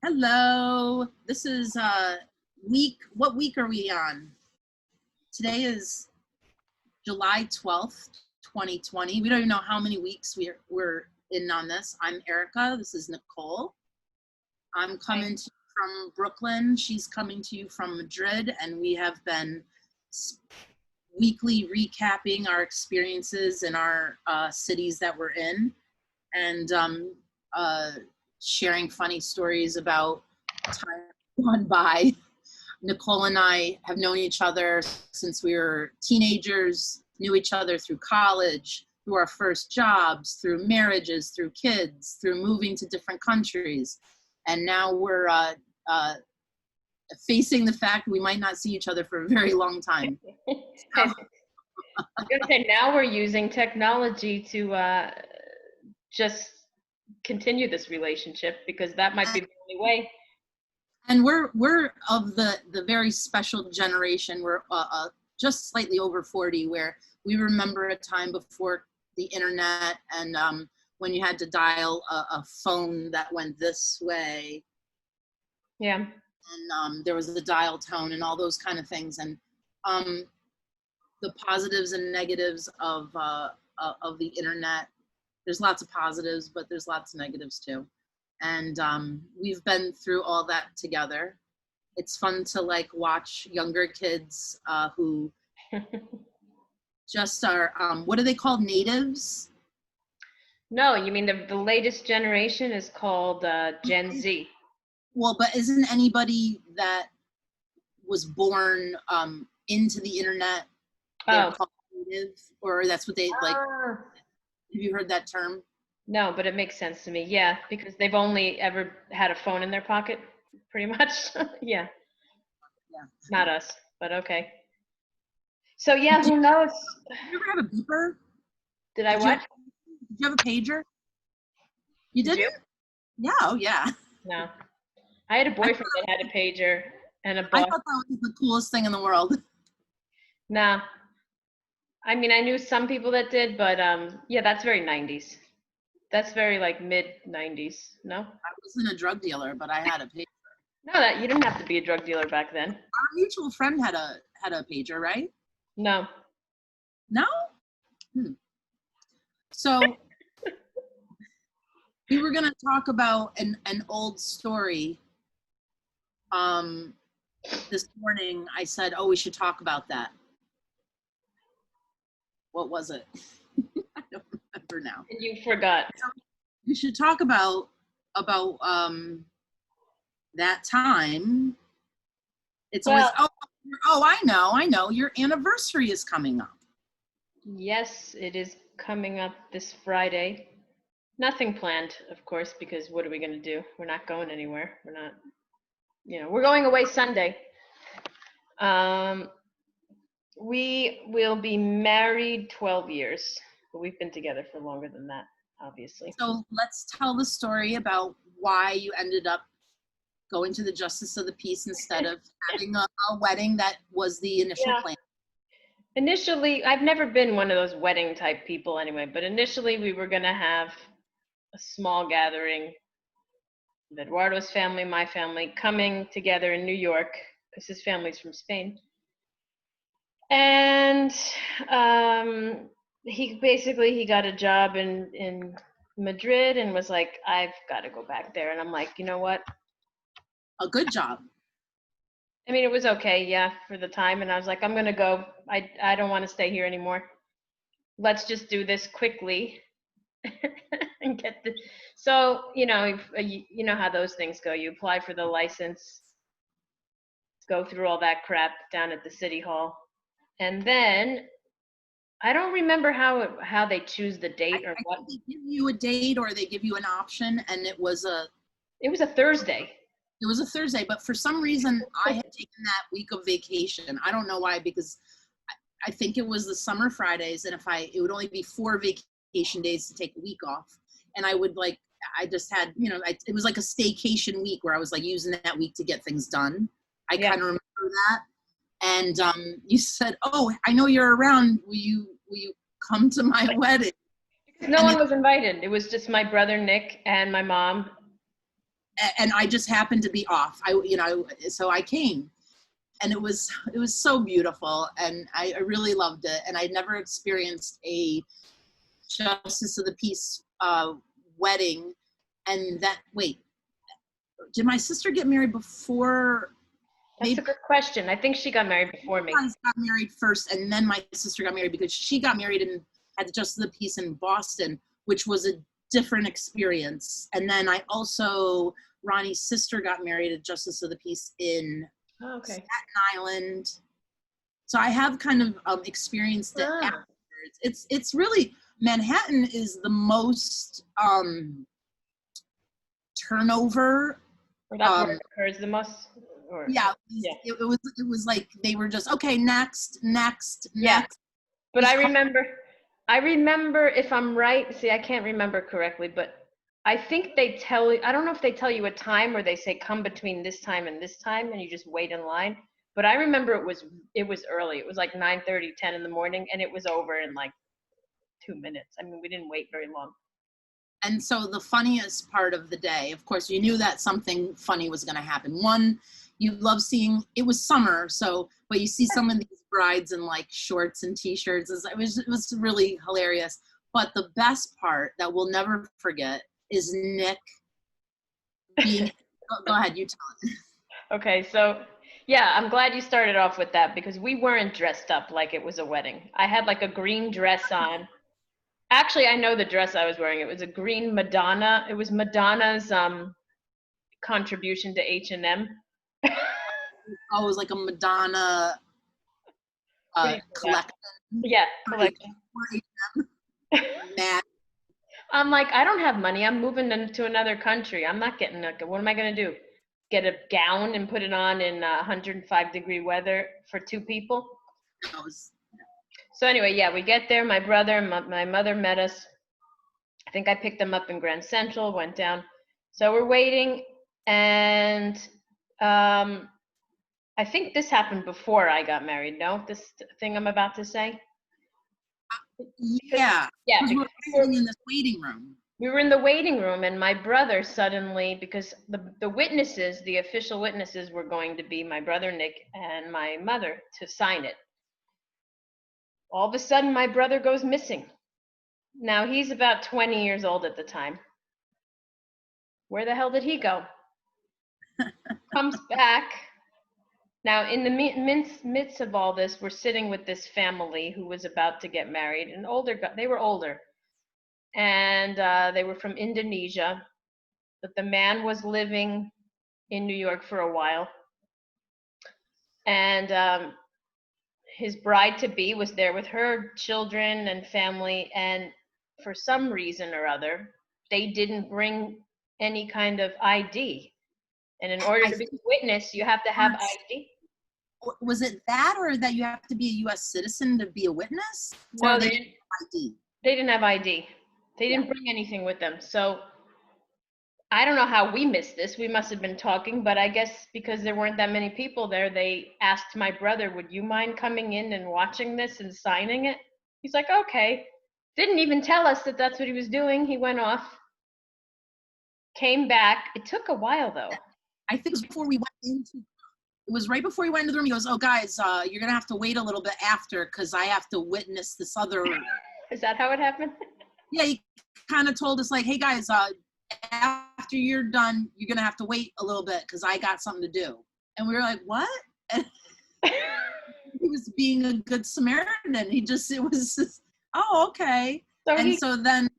Hello. This is what week are we on? Today is July 12th, 2020. We don't even know how many weeks we're in on this. I'm Erica. This is Nicole. I'm coming to you from Brooklyn. She's coming to you from Madrid, and we have been weekly recapping our experiences in our cities that we're in, and sharing funny stories about time gone by. Nicole and I have known each other since we were teenagers, knew each other through college, through our first jobs, through marriages, through kids, through moving to different countries. And now we're facing the fact we might not see each other for a very long time. I was gonna say, now we're using technology to just continue this relationship, because that might be the only way. And we're of the very special generation. We're just slightly over 40, where we remember a time before the internet, and when you had to dial a phone that went this way. Yeah. And there was the dial tone and all those kind of things. And the positives and negatives of the internet. There's lots of positives, but there's lots of negatives too. And we've been through all that together. It's fun to like watch younger kids who just are, what are they called, natives? No, you mean the latest generation is called Gen Z. Well, but isn't anybody that was born into the internet, they're called native, or that's what they like? Have you heard that term? No, but it makes sense to me. Yeah, because they've only ever had a phone in their pocket, pretty much. Yeah. Yeah. Not us, but okay. So yeah, who knows? Did you ever have a beeper? Did I what? Did you have a pager? You didn't? You? Yeah, oh yeah. No. I had a boyfriend that had a pager and a boss. I thought that was the coolest thing in the world. Nah. I mean, I knew some people that did, but yeah, that's very 90s. That's very like mid 90s, no? I wasn't a drug dealer, but I had a pager. No, that you didn't have to be a drug dealer back then. Our mutual friend had a pager, right? No. No? So we were gonna talk about an old story. This morning I said, oh, we should talk about that. What was it? I don't remember now. And you forgot. We should talk about that time. It's always, I know, your anniversary is coming up. Yes, it is coming up this Friday. Nothing planned, of course, because what are we going to do? We're not going anywhere. We're not, we're going away Sunday. We will be married 12 years, but we've been together for longer than that, obviously. So let's tell the story about why you ended up going to the Justice of the Peace instead of having a wedding that was the initial plan. Initially, I've never been one of those wedding type people anyway, but initially we were going to have a small gathering of Eduardo's family, my family, coming together in New York, because his family's from Spain. And he got a job in Madrid and was like, I've got to go back there. And I'm like, you know what? A good job. I mean, it was okay, yeah, for the time. And I was like, I'm going to go. I don't want to stay here anymore. Let's just do this quickly and get the. So, you know how those things go. You apply for the license, go through all that crap down at the city hall. And then I don't remember how they choose the date or what. They give you a date or they give you an option, and it was a Thursday. It was a Thursday, but for some reason I had taken that week of vacation. I don't know why, because I think it was the summer Fridays, and it would only be 4 vacation days to take a week off. And I just had, it was like a staycation week where I was like using that week to get things done. I kind of remember that. And you said, oh, I know you're around. Will you come to my wedding? No one was invited. It was just my brother, Nick, and my mom. and I just happened to be off. So I came, and it was so beautiful, and I really loved it. And I'd never experienced a Justice of the Peace wedding. And wait, did my sister get married before? That's a good question. I think she got married before me. I got married first, and then my sister got married, because she got married at the Justice of the Peace in Boston, which was a different experience. And then Ronnie's sister got married at Justice of the Peace in Staten Island. So I have kind of experienced it afterwards. It's really, Manhattan is the most turnover. Or that's where it occurs the most. Yeah. It was like they were just, okay, next. But I remember, if I'm right, see, I can't remember correctly, but I think I don't know if they tell you a time, or they say come between this time and this time, and you just wait in line. But I remember it was early. It was like 9:30, 10 in the morning, and it was over in like 2 minutes. I mean, we didn't wait very long. And so the funniest part of the day, of course, you knew that something funny was going to happen. One, you love seeing, it was summer, but you see some of these brides in like shorts and t-shirts. It was really hilarious. But the best part that we'll never forget is Nick being, go ahead, you tell it. Okay, so yeah, I'm glad you started off with that, because we weren't dressed up like it was a wedding. I had like a green dress on. Actually, I know the dress I was wearing. It was a green Madonna. It was Madonna's contribution to H&M. Oh, it was like a Madonna collection. Yeah, collection. Mad. I'm like, I don't have money. I'm moving to another country. I'm not getting what am I going to do? Get a gown and put it on in 105-degree weather for 2 people? So anyway, yeah, we get there. My brother and my mother met us. I think I picked them up in Grand Central, went down. So we're waiting, and I think this happened before I got married. No, this thing I'm about to say? Yeah. Yeah. We were sitting in this waiting room. We were in the waiting room, and my brother suddenly, because the witnesses, the official witnesses, were going to be my brother Nick and my mother to sign it. All of a sudden, my brother goes missing. Now, he's about 20 years old at the time. Where the hell did he go? Comes back. Now, in the midst of all this, we're sitting with this family who was about to get married, and they were older. And they were from Indonesia, but the man was living in New York for a while. And his bride-to-be was there with her children and family, and for some reason or other, they didn't bring any kind of ID. And in order to be a witness, you have to have ID. Was it that, or that you have to be a U.S. citizen to be a witness? No, they didn't have ID. They didn't have ID. They didn't bring anything with them. So I don't know how we missed this. We must have been talking, but I guess because there weren't that many people there, they asked my brother, would you mind coming in and watching this and signing it? He's like, okay. Didn't even tell us that that's what he was doing. He went off, came back. It took a while, though. I think it was before we went into, it was right before we went into the room. He goes, oh, guys, you're going to have to wait a little bit after, because I have to witness this other. Is that how it happened? Yeah, he kind of told us, like, hey, guys, after you're done, you're going to have to wait a little bit, because I got something to do. And we were like, what? And he was being a good Samaritan. It was just, oh, okay. So then,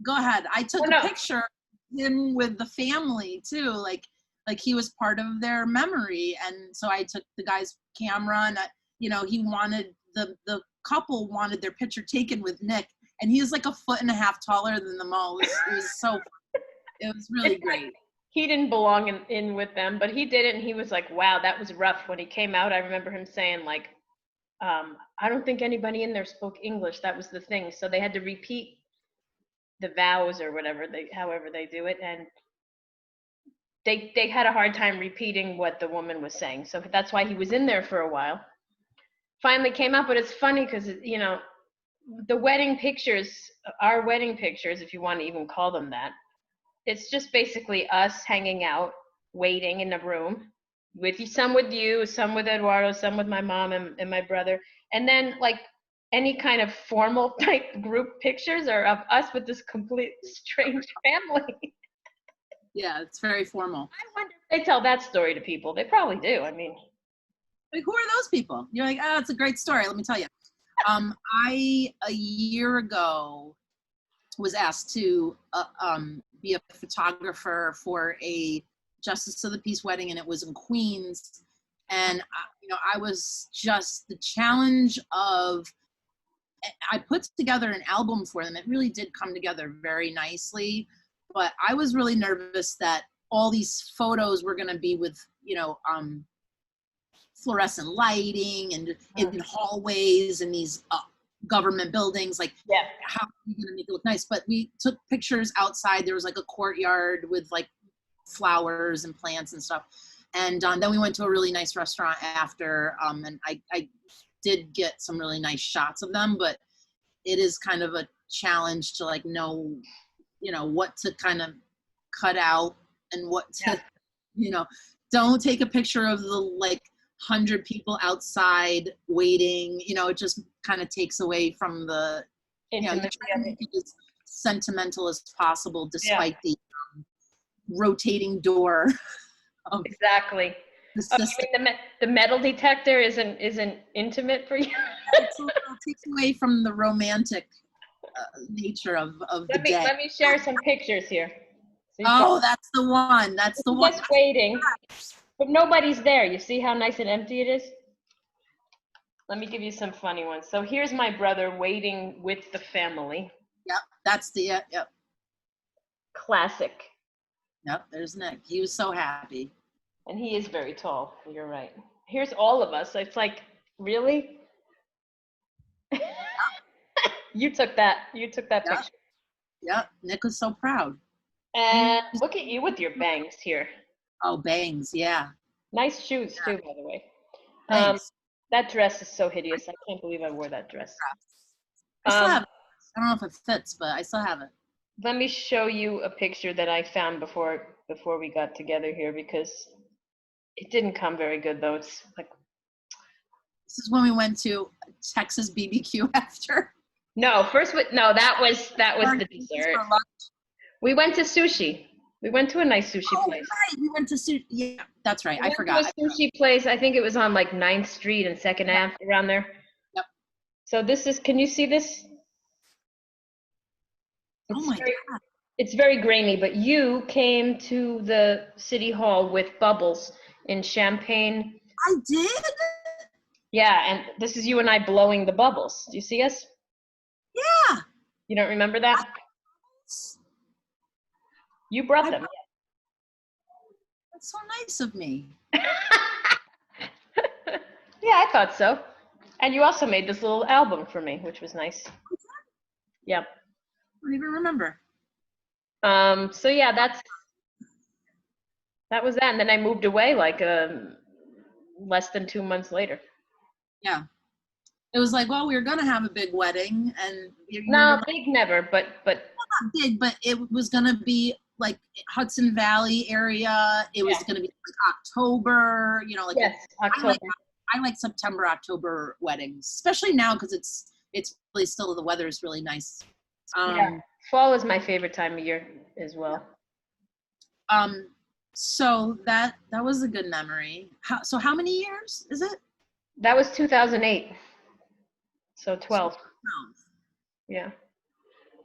go ahead. I took a picture of him with the family, too, like he was part of their memory. And so I took the guy's camera, and he wanted, the couple wanted their picture taken with Nick, and he was like 1.5 feet taller than them all. It was so funny. It was really great. He didn't belong in with them, but he did it, and he was like, wow, that was rough. When he came out, I remember him saying, like, I don't think anybody in there spoke English. That was the thing. So they had to repeat the vows or whatever, however they do it, and they had a hard time repeating what the woman was saying. So that's why he was in there for a while. Finally came out, but it's funny because, the wedding pictures, our wedding pictures, if you want to even call them that, it's just basically us hanging out, waiting in a room with you, some with you, some with Eduardo, some with my mom and my brother. And then like any kind of formal type group pictures are of us with this complete strange family. Yeah, it's very formal. I wonder if they tell that story to people. They probably do. I mean, Like, who are those people? You're like, oh, it's a great story. Let me tell you. I, a year ago, was asked to be a photographer for a Justice of the Peace wedding, and it was in Queens. And I was just the challenge of. I put together an album for them. It really did come together very nicely, but I was really nervous that all these photos were going to be with fluorescent lighting and in hallways and these government buildings, like how are we going to make it look nice? But we took pictures outside. There was like a courtyard with like flowers and plants and stuff. And then we went to a really nice restaurant after, and I did get some really nice shots of them, but it is kind of a challenge to like know what to kind of cut out and what to don't take a picture of the like 100 people outside waiting. It just kind of takes away from the you try to make it as sentimental as possible despite the rotating door exactly. The you mean the metal detector isn't intimate for you? It takes away from the romantic nature of the day. Let me share some pictures here. So that's the one. That's the one. Just waiting, but nobody's there. You see how nice and empty it is? Let me give you some funny ones. So here's my brother waiting with the family. Yep, that's the yep. Classic. Yep, there's Nick. He was so happy. And he is very tall. You're right. Here's all of us. It's like, really? You took that picture. Yep, Nick was so proud. And look at you with your bangs here. Oh, bangs, yeah. Nice shoes too, by the way. That dress is so hideous. I can't believe I wore that dress. I still have it. I don't know if it fits, but I still have it. Let me show you a picture that I found before we got together here, because it didn't come very good though. It's like, this is when we went to Texas BBQ after. No, that was the dessert. We went to sushi. We went to a nice sushi place. Right. We went to sushi. Yeah, that's right. I forgot. A sushi place. I think it was on like 9th Street and 2nd Ave, around there. Yep. So this is, can you see this? Oh my God. It's very grainy, but you came to the city hall with bubbles in champagne. I did? Yeah, and this is you and I blowing the bubbles. Do you see us? Yeah. You don't remember that? You brought them. That's so nice of me. Yeah, I thought so. And you also made this little album for me, which was nice. Yeah. I don't even remember. So yeah, that was that. And then I moved away like less than 2 months later. Yeah. It was like, well, we were gonna have a big wedding, and big never, but not big, but it was gonna be like Hudson Valley area. It was gonna be like October, yes, October. I like September, October weddings, especially now because it's really still, the weather is really nice. Fall is my favorite time of year as well. So that was a good memory. How many years is it? That was 2008. So 12. Yeah.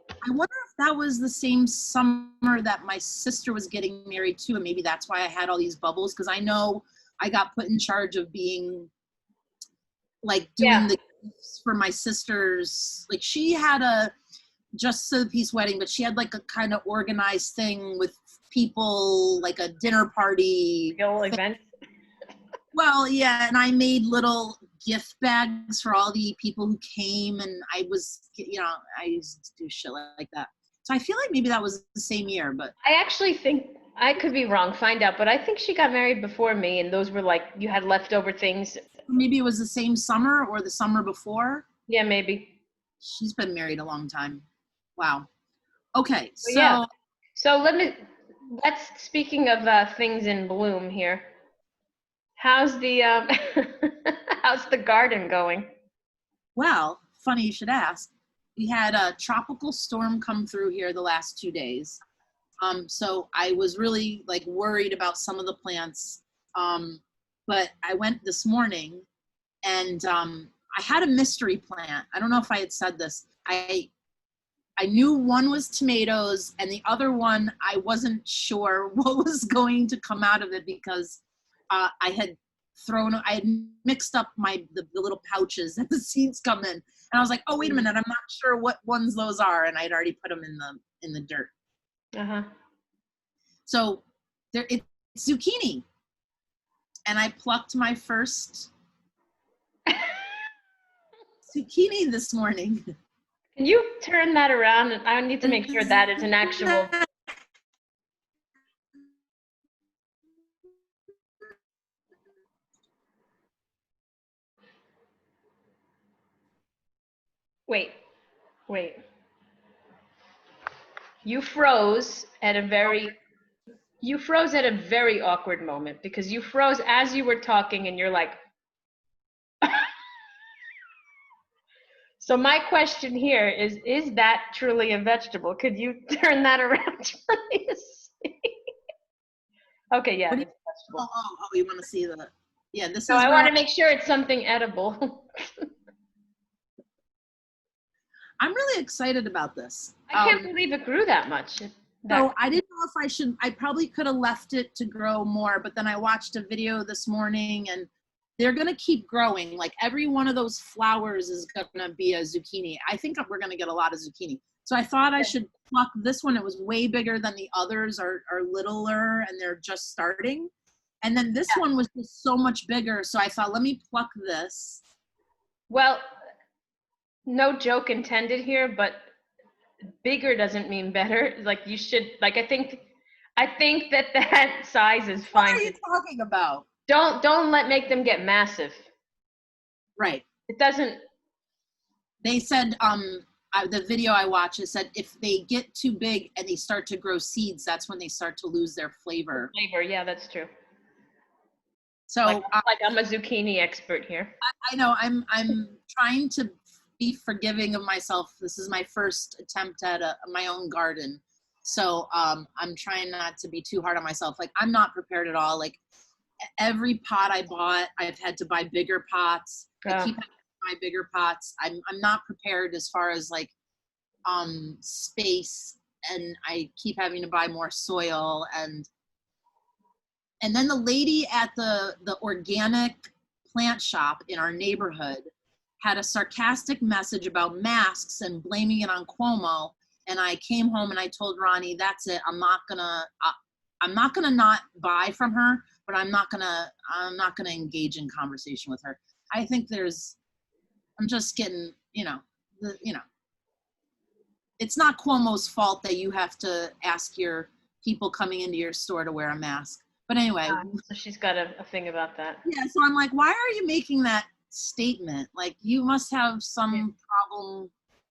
I wonder if that was the same summer that my sister was getting married too, and maybe that's why I had all these bubbles, because I know I got put in charge of being like doing the gifts for my sister's. Like, she had a Justice of the Peace wedding, but she had like a kind of organized thing with people, like a dinner party. Real event. Well, yeah, and I made little gift bags for all the people who came, and I used to do shit like that. So I feel like maybe that was the same year, but I actually think, I could be wrong, find out, but I think she got married before me, and those were like, you had leftover things. Maybe it was the same summer or the summer before. Yeah, maybe. She's been married a long time. Wow. Okay, so So speaking of things in bloom here, how's the how's the garden going? Well, funny you should ask. We had a tropical storm come through here the last 2 days. So I was really like worried about some of the plants. But I went this morning and I had a mystery plant. I don't know if I had said this. I knew one was tomatoes and the other one, I wasn't sure what was going to come out of it because I had mixed up the little pouches and the seeds come in. And I was like, oh, wait a minute, I'm not sure what ones those are. And I'd already put them in the dirt. Uh-huh. So it's zucchini. And I plucked my first zucchini this morning. Can you turn that around? And I need to make sure that is an actual. Wait. You froze at a very awkward moment because you froze as you were talking and you're like. So my question here is that truly a vegetable? Could you turn that around, please? Okay, yeah, it's vegetable. Oh, you want to see the, yeah, this is. No, I want to make sure it's something edible. I'm really excited about this. I can't believe it grew that much. So I didn't know if I probably could have left it to grow more, but then I watched a video this morning and they're going to keep growing. Like every one of those flowers is going to be a zucchini. I think we're going to get a lot of zucchini. So I thought I should pluck this one. It was way bigger than the others are littler and they're just starting. And then this one was just so much bigger. So I thought, let me pluck this. Well, no joke intended here, but bigger doesn't mean better. Like you should, like I think that size is fine. What are you talking about? Don't make them get massive. Right. It doesn't. They said the video I watched, it said if they get too big and they start to grow seeds, that's when they start to lose their flavor. Yeah, that's true. So like I'm a zucchini expert here. I know I'm trying to be forgiving of myself. This is my first attempt at my own garden. So I'm trying not to be too hard on myself. Like I'm not prepared at all. Like every pot I bought, I've had to buy bigger pots. I keep having to buy bigger pots. I'm not prepared as far as like space, and I keep having to buy more soil. And then the lady at the organic plant shop in our neighborhood had a sarcastic message about masks and blaming it on Cuomo. And I came home and I told Ronnie, that's it. I'm not gonna not buy from her, but I'm not gonna engage in conversation with her. I think I'm just getting, it's not Cuomo's fault that you have to ask your people coming into your store to wear a mask. But anyway. So she's got a thing about that. Yeah, so I'm like, why are you making that statement? Like you must have some problem.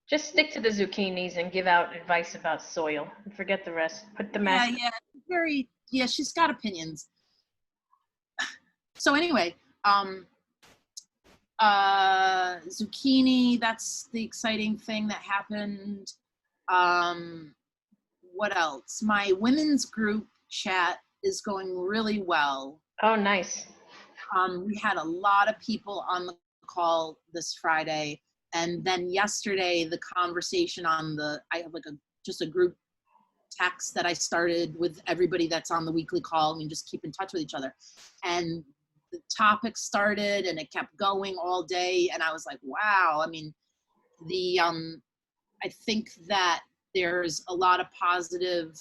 Just stick to the zucchinis and give out advice about soil and forget the rest. Put the mask. Yeah, she's got opinions. So anyway, zucchini, that's the exciting thing that happened. What else? My women's group chat is going really well. Oh, nice. We had a lot of people on the call this Friday. And then yesterday, the conversation I have like just a group text that I started with everybody that's on the weekly call, and we just keep in touch with each other. And the topic started and it kept going all day. And I was like, wow. I mean, I think that there's a lot of positive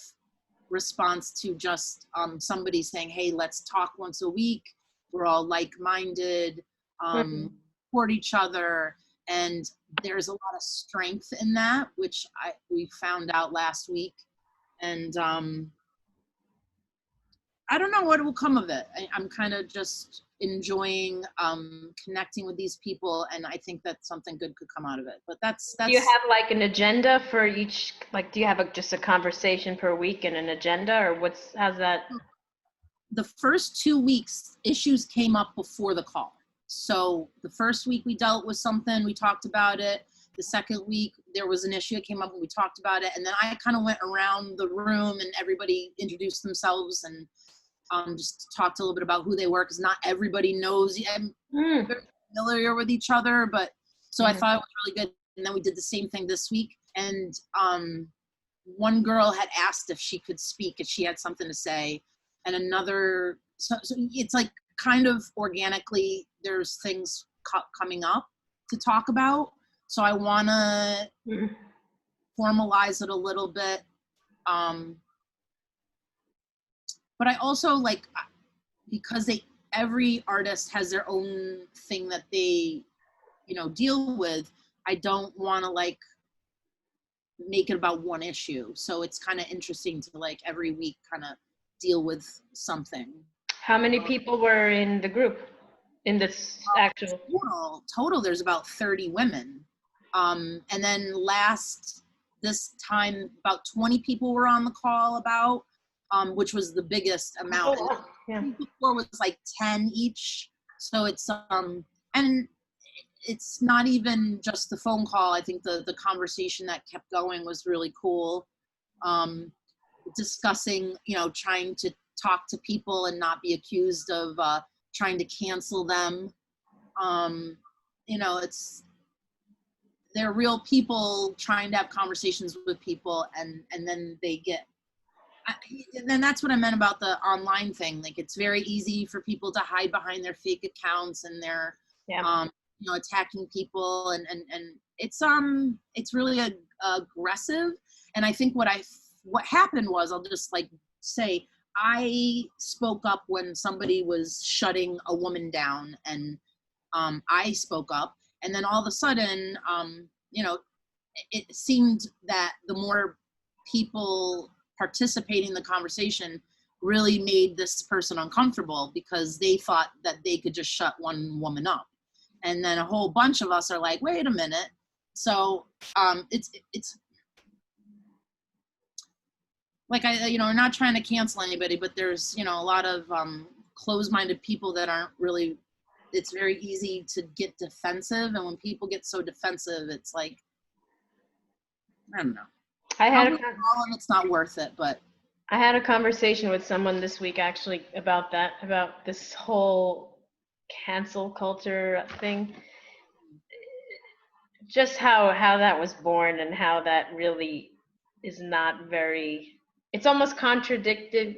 response to just somebody saying, hey, let's talk once a week. We're all like-minded, support each other. And there's a lot of strength in that, which we found out last week. And I don't know what will come of it. I'm kind of just enjoying connecting with these people, and I think that something good could come out of it. But that's Do you have like an agenda for each, like, do you have just a conversation per week and an agenda, or how's that? The first 2 weeks, issues came up before the call. So the first week we dealt with something, we talked about it. The second week there was an issue that came up and we talked about it. And then I kind of went around the room and everybody introduced themselves and just talked a little bit about who they were, because not everybody knows. I'm very familiar with each other, but so I thought it was really good. And then we did the same thing this week. And one girl had asked if she could speak, if she had something to say. And another, so it's like kind of organically, there's things coming up to talk about. So I want to formalize it a little bit. But I also like, because every artist has their own thing that they, deal with. I don't want to like make it about one issue. So it's kind of interesting to like every week kind of deal with something. How many people were in the group, in this actual? Total, there's about 30 women. And then this time, about 20 people were on the call which was the biggest amount. Oh, yeah. And before was like 10 each. So it's, and it's not even just the phone call. I think the conversation that kept going was really cool. Discussing, trying to talk to people and not be accused of trying to cancel them. They're real people trying to have conversations with people, and then they get, and then that's what I meant about the online thing. Like, it's very easy for people to hide behind their fake accounts, and they're, attacking people, and it's really aggressive. And I think what happened was, I'll just like say, I spoke up when somebody was shutting a woman down, and I spoke up, and then all of a sudden, it seemed that the more people participating in the conversation really made this person uncomfortable, because they thought that they could just shut one woman up. And then a whole bunch of us are like, wait a minute. So it's like, I'm not trying to cancel anybody, but there's, a lot of closed-minded people that aren't really, it's very easy to get defensive. And when people get so defensive, it's like, I don't know. It's not worth it, but. I had a conversation with someone this week actually about that, about this whole cancel culture thing. Just how that was born, and how that really is not very, it's almost contradicting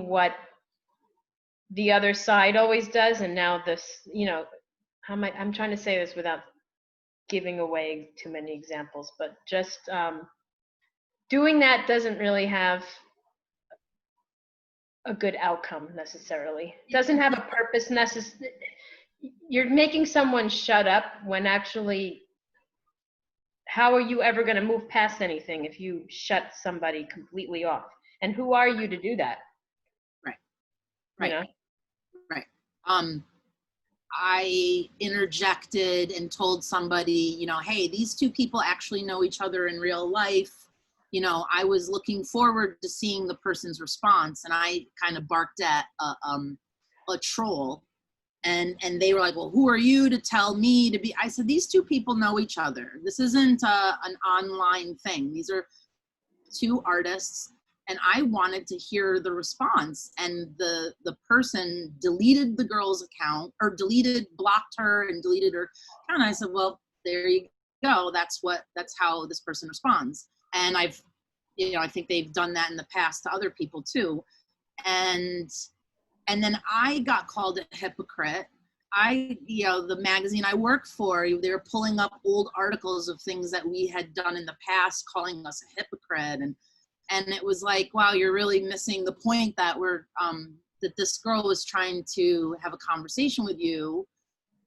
what the other side always does. And now this, I'm trying to say this without giving away too many examples, but just doing that doesn't really have a good outcome necessarily. It doesn't have a purpose necessarily. You're making someone shut up, when actually, how are you ever going to move past anything if you shut somebody completely off? And who are you to do that? Right. Right. I interjected and told somebody, hey, these two people actually know each other in real life. I was looking forward to seeing the person's response, and I kind of barked at a troll, and they were like, well, who are you to tell me to be? I said, these two people know each other. This isn't an online thing. These are two artists. And I wanted to hear the response, and the person deleted the girl's account, or blocked her and deleted her. And I said, well, there you go. That's how this person responds. And I think they've done that in the past to other people too. And then I got called a hypocrite. The magazine I worked for, they were pulling up old articles of things that we had done in the past, calling us a hypocrite. And it was like, wow, you're really missing the point that that this girl was trying to have a conversation with you,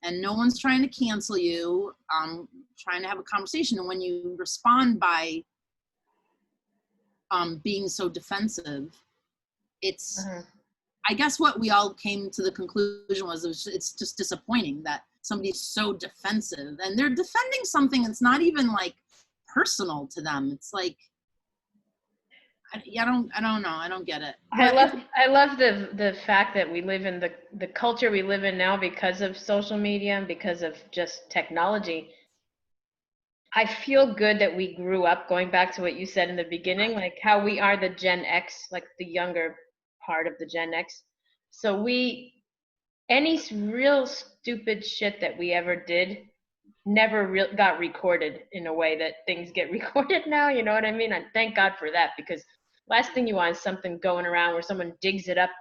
and no one's trying to cancel you, trying to have a conversation. And when you respond by being so defensive, it's, Uh-huh. I guess what we all came to the conclusion was it's just disappointing that somebody's so defensive and they're defending something that's not even like personal to them. It's like, I don't know. I don't get it. But I love the fact that we live in the culture we live in now because of social media and because of just technology. I feel good that we grew up, going back to what you said in the beginning, like how we are the Gen X, like the younger part of the Gen X. So any real stupid shit that we ever did never got recorded in a way that things get recorded now. You know what I mean? And thank God for that, because last thing you want is something going around where someone digs it up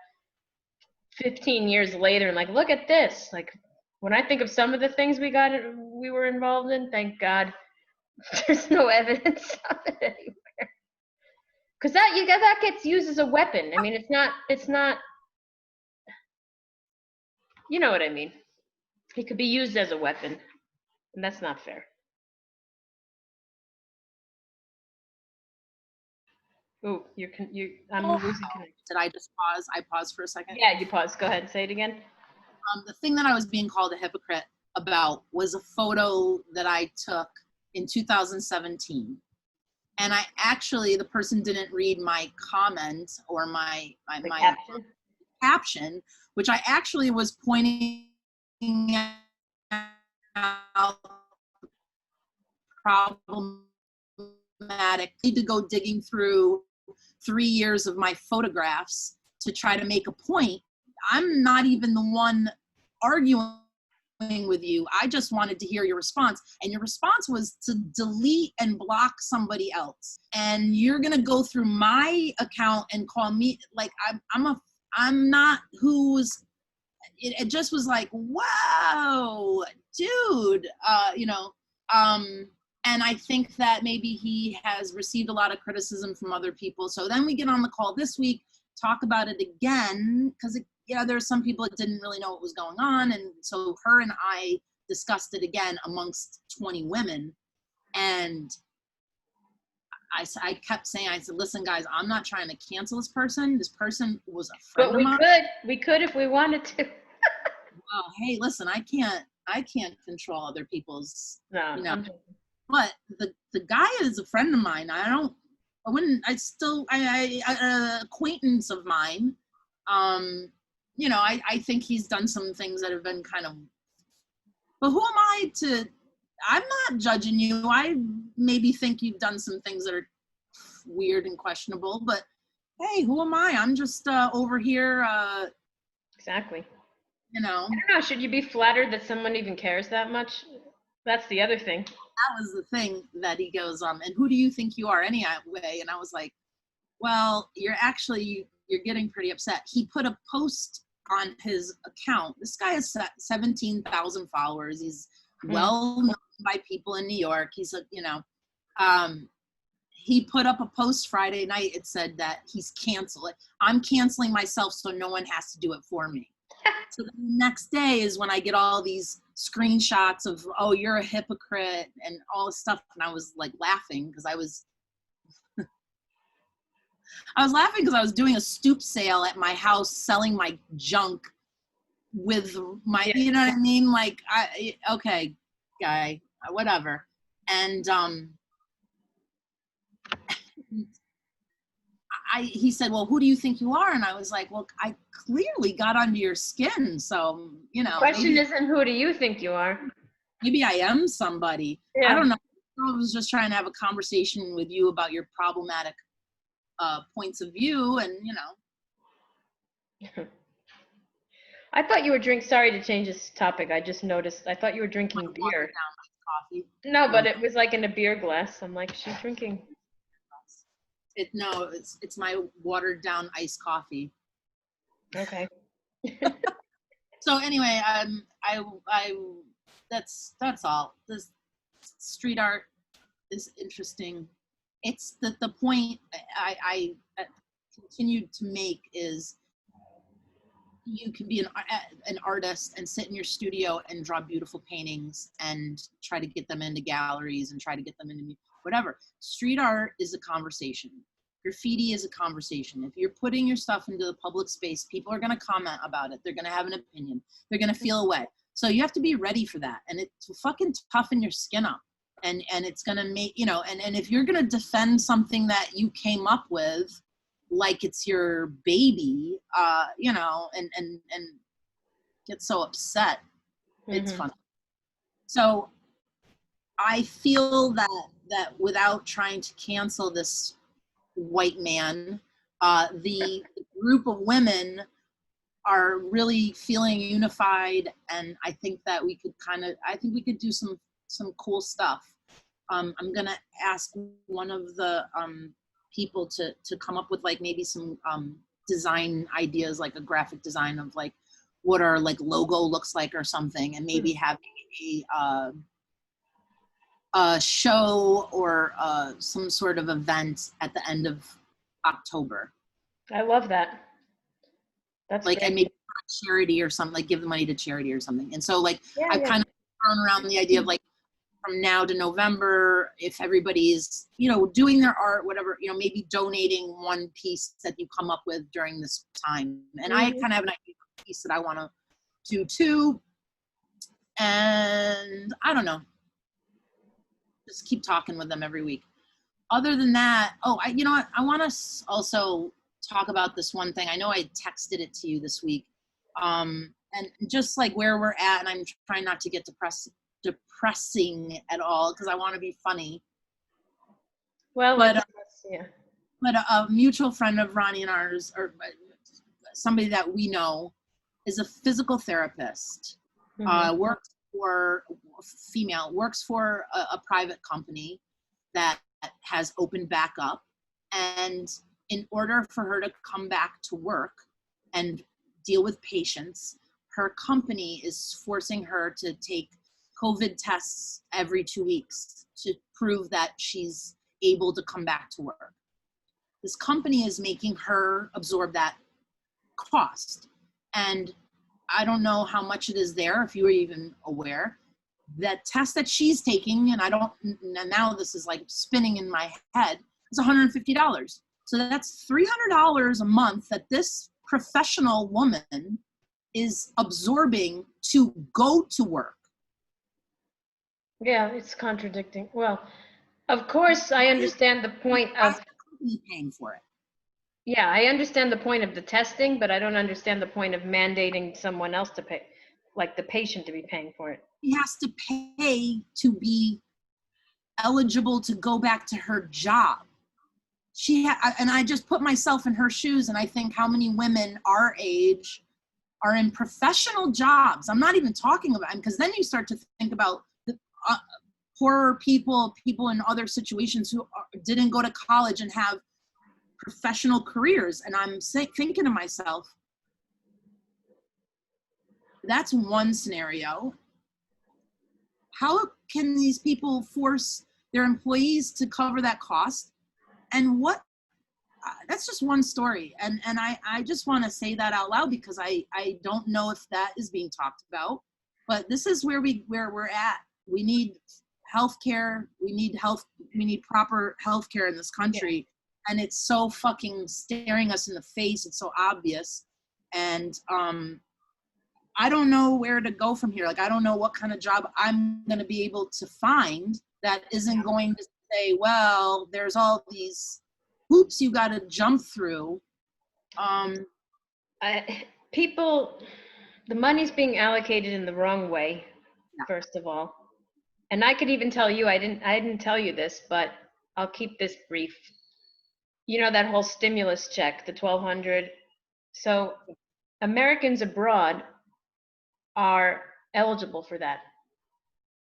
15 years later and like, look at this. Like, when I think of some of the things we were involved in, thank God there's no evidence of it anywhere. Because that gets used as a weapon. I mean, it's not, you know what I mean? It could be used as a weapon, and that's not fair. Oh, I'm losing connection. did I just pause? I paused for a second. Yeah, you paused. Go ahead. Say it again. The thing that I was being called a hypocrite about was a photo that I took in 2017. And I actually, the person didn't read my comment or my caption, which I actually was pointing out problematic. I need to go digging through 3 years of my photographs to try to make a point. I'm not even the one arguing with you. I just wanted to hear your response. And your response was to delete and block somebody else. And you're going to go through my account and call me like I'm not who's, it just was like, whoa, dude, and I think that maybe he has received a lot of criticism from other people. So then we get on the call this week, talk about it again, because there are some people that didn't really know what was going on. And so her and I discussed it again amongst 20 women. And I kept saying, I said, listen, guys, I'm not trying to cancel this person. This person was a friend of mine. We could if we wanted to. Well, hey, listen, I can't control other people's, No, but the guy is a friend of mine. An acquaintance of mine. I think he's done some things that have been kind of, but who am I to, I'm not judging you. I maybe think you've done some things that are weird and questionable, but hey, who am I? I'm just over here. Exactly. I don't know. Should you be flattered that someone even cares that much? That's the other thing. That was the thing that he goes, and who do you think you are anyway? And I was like, well, you're getting pretty upset. He put a post on his account. This guy has 17,000 followers. He's well known by people in New York. He's he put up a post Friday night. It said that he's canceled. I'm canceling myself so no one has to do it for me. So the next day is when I get all these screenshots of, oh, you're a hypocrite and all this stuff. And I was like laughing because I was laughing because I was doing a stoop sale at my house, selling my junk with my, you know what I mean? Like, okay, guy, whatever. And he said, well, who do you think you are? And I was like, well, I clearly got under your skin. So, The question isn't who do you think you are? Maybe I am somebody. Yeah. I don't know. I was just trying to have a conversation with you about your problematic points of view, and I thought you were sorry to change this topic. I just noticed. I thought you were drinking beer. Coffee. No, but it was like in a beer glass. I'm like, she's drinking. It's my watered down iced coffee. Okay. So anyway, that's all. This street art is interesting. It's the point I continued to make is you can be an artist and sit in your studio and draw beautiful paintings and try to get them into galleries and try to get them into whatever. Street art is a conversation. Graffiti is a conversation. If you're putting your stuff into the public space, people are going to comment about it. They're going to have an opinion. They're going to feel a way. So you have to be ready for that. And it's fucking toughen your skin up. And it's going to make, and if you're going to defend something that you came up with, like it's your baby, and get so upset, it's fun. So I feel that without trying to cancel this white man, the group of women are really feeling unified, and I think that we could do some cool stuff. I'm gonna ask one of the people to come up with like maybe some design ideas, like a graphic design of like what our like logo looks like or something, and maybe have a show or some sort of event at the end of October. I love that. That's like, great. and maybe charity or something, like give the money to charity or something. And so like I've kind of thrown around the idea of like from now to November, if everybody's, doing their art, whatever, maybe donating one piece that you come up with during this time. And I kind of have an idea of a piece that I want to do too. And I don't know, just keep talking with them every week. Other than that, I want to also talk about this one thing. I know I texted it to you this week. And just like where we're at, and I'm trying not to get depressing at all because I want to be funny. Well, but a mutual friend of Ronnie and ours, or somebody that we know, is a physical therapist. Works for a private company that has opened back up, and in order for her to come back to work and deal with patients, her company is forcing her to take COVID tests every 2 weeks to prove that she's able to come back to work. This company is making her absorb that cost. And I don't know how much it is there, if you were even aware. That test that she's taking, and now this is like spinning in my head, is $150. So that's $300 a month that this professional woman is absorbing to go to work. Yeah, it's contradicting. Well, of course, I understand the point of paying for it. Yeah, I understand the point of the testing, but I don't understand the point of mandating someone else to pay, like the patient to be paying for it. She has to pay to be eligible to go back to her job. And I just put myself in her shoes, and I think how many women our age are in professional jobs. I'm not even talking about, because then you start to think about the poorer people in other situations who didn't go to college and have professional careers. And I'm thinking to myself, that's one scenario. How can these people force their employees to cover that cost? And that's just one story. And I just want to say that out loud because I don't know if that is being talked about, but this is where we're at. We need healthcare. We need proper healthcare in this country. Yeah. And it's so fucking staring us in the face. It's so obvious. And I don't know where to go from here. Like, I don't know what kind of job I'm going to be able to find that isn't going to say, well, there's all these hoops you got to jump through. People, the money's being allocated in the wrong way, first of all. And I could even tell you, I didn't tell you this, but I'll keep this brief. You know, that whole stimulus check, the $1,200. So Americans abroad are eligible for that.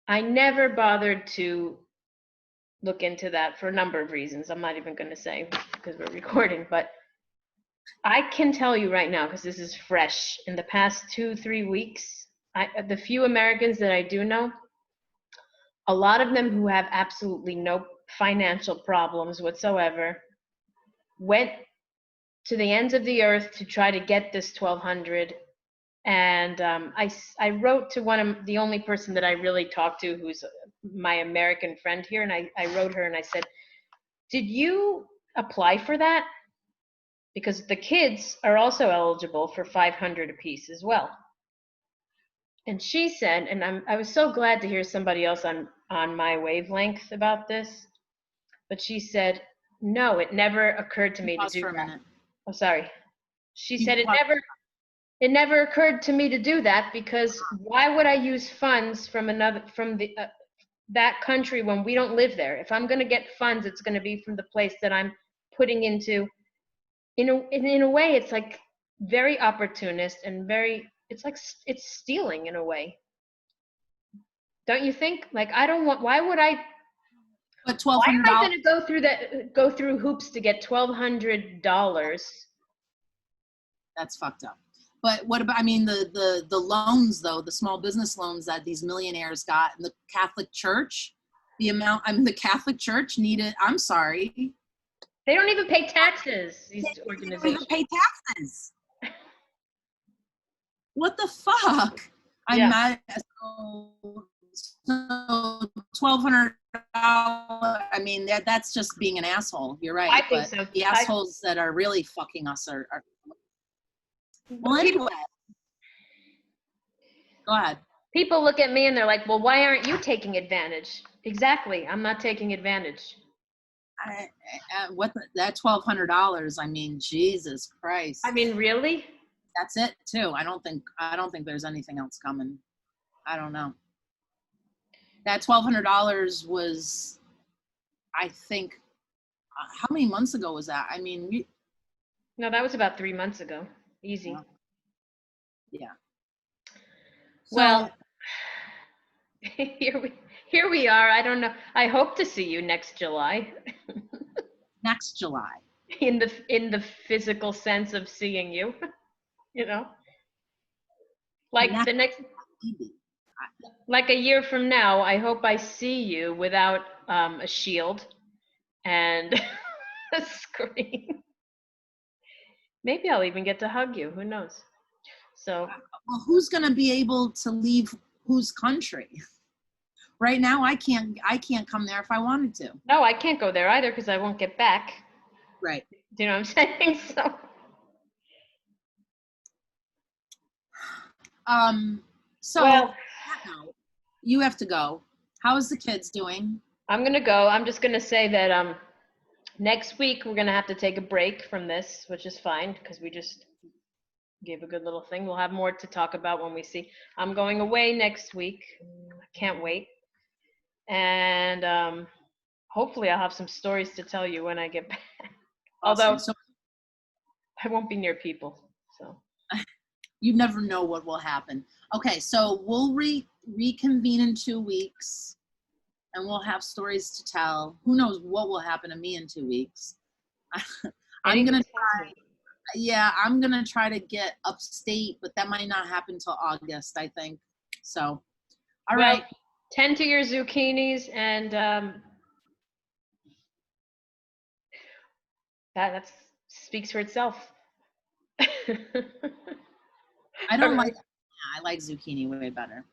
I never bothered to look into that for a number of reasons. I'm not even going to say because we're recording, but I can tell you right now, because this is fresh, in the past 2-3 weeks, the few Americans that I do know, a lot of them who have absolutely no financial problems whatsoever went to the ends of the earth to try to get this $1,200. And I wrote to the only person that I really talked to, who's my American friend here, and I wrote her and I said, did you apply for that? Because the kids are also eligible for 500 apiece as well. And she said, and I was so glad to hear somebody else on my wavelength about this, but she said, no, it never occurred to me to Pause do for a that. minute. Oh, sorry. She You said pause. it never occurred to me to do that, because why would I use funds from that country when we don't live there? If I'm going to get funds, it's going to be from the place that I'm putting into. In a way, it's like very opportunist and it's like it's stealing in a way. Don't you think? Like, I don't want. Why would I? But Why am I $1,200. going to go through hoops to get $1,200? That's fucked up. But what about, I mean, the loans though, the small business loans that these millionaires got, and the Catholic Church, the Catholic Church needed, I'm sorry. They don't even pay taxes, these They don't organizations. even pay taxes. What the fuck? Yeah. I'm mad. So $1,200. I mean, that's just being an asshole. You're right. I think but so. The assholes that are really fucking us are well, anyway. Go ahead. People look at me and they're like, well, why aren't you taking advantage? Exactly. I'm not taking advantage. That $1,200? I mean, Jesus Christ. I mean, really? That's it too. I don't think there's anything else coming. I don't know. That $1,200 was, I think, how many months ago was that? I mean, No, that was about 3 months ago. Easy. Yeah. Well, here we are. I don't know. I hope to see you next July. Next July. In the physical sense of seeing you, you know, like like a year from now, I hope I see you without a shield and a screen. Maybe I'll even get to hug you. Who knows? So, well, who's going to be able to leave whose country? Right now, I can't come there if I wanted to. No, I can't go there either because I won't get back. Right. Do you know what I'm saying? So well, you have to go. How is the kids doing? I'm gonna go. I'm just gonna say that next week we're gonna have to take a break from this, which is fine because we just gave a good little thing. We'll have more to talk about when we see. I'm going away next week. I can't wait. And hopefully I'll have some stories to tell you when I get back. Awesome. Although I won't be near people, so. You never know what will happen. Okay, so we'll reconvene in 2 weeks, and we'll have stories to tell. Who knows what will happen to me in 2 weeks? I'm gonna try. Yeah, I'm gonna try to get upstate, but that might not happen till August, I think. So, all right. Tend to your zucchinis, and that speaks for itself. I don't like. Yeah, I like zucchini way better.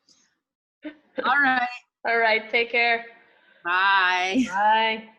All right. All right. Take care. Bye. Bye.